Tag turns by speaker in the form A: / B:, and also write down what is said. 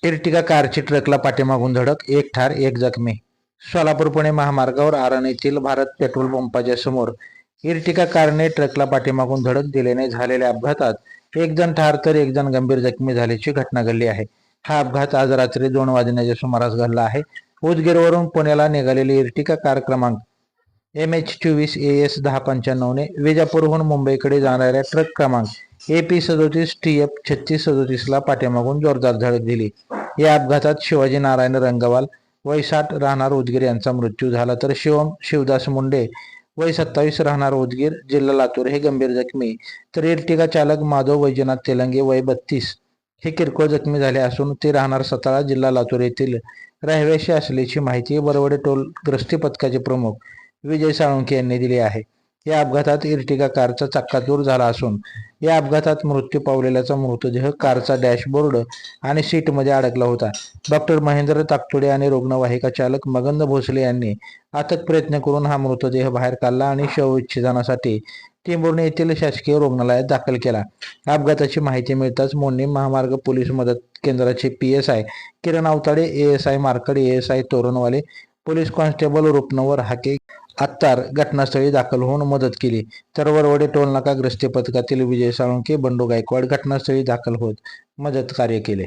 A: Ertiga कारची ट्रकला पाठीमागून धडक, एक ठार एक जखमी. सोलापूर पुणे महामार्गावर आरण येथील भारत पेट्रोल पंपाच्या समोर इर्टिगा कारने ट्रकला पाठीमागून धडक दिल्याने झालेल्या अपघातात एक जण ठार तर एक जण गंभीर जखमी झाल्याची घटना घडली आहे. हा अपघात आज रात्री 2 वाजण्याच्या सुमारास घडला आहे. उदगीरवरून पुण्याला निघालेली इर्टिगा कार क्रमांक MH24 AS 1095 ने विजापूरहून मुंबईकडे जाणाऱ्या ट्रक क्रमांक AP 37 TF 3637 ला पाठीमागून जोरदार धडक दिली. या अपघातात शिवाजी नारायण रंगवाल वय 60 राहणार उदगीर यांचा मृत्यू झाला, तर शिवम शिवदास मुंडे वय 27 राहणार उदगीर जिल्हा लातूर हे गंभीर जखमी, तर इर्टिगा चालक माधव वैजनाथ तेलंगे वय 32 हे किरकोळ जखमी झाले असून ते राहणार सताळा जिल्हा लातूर येथील रहिवासी असल्याची माहिती बरवडे टोल ग्रस्ती पथकाचे प्रमुख विजय साळुंखे यांनी दिली आहे. या अपघातात इर्टिगा कारचा चक्काचूर झाला असून या अपघातात मृत्यू पावलेल्याचा मृतदेह कारचा डॅशबोर्ड आणि सीटमध्ये अडकला होता. डॉक्टर महेंद्र ताकतुडे आणि रुग्णवाहिका चालक मगंद भोसले यांनी अथक प्रयत्न करून हा मृतदेह बाहेर काढला आणि शवविच्छेदनासाठी टेंभुर्णी येथील शासकीय रुग्णालयात दाखल केला. अपघाताची माहिती मिळताच मोडणी महामार्ग पोलीस मदत केंद्राचे PSI Kiran Avtade, ASI Markad, ASI Toranwale, police constable Rupnavar Hake Attar घटनास्थळी दाखल होऊन मदत केली, तर वरवडे टोलनाका ग्रस्ती पथकातील विजय साळुंखे, बंडू गायकवाड घटनास्थळी दाखल होत मदत कार्य केले.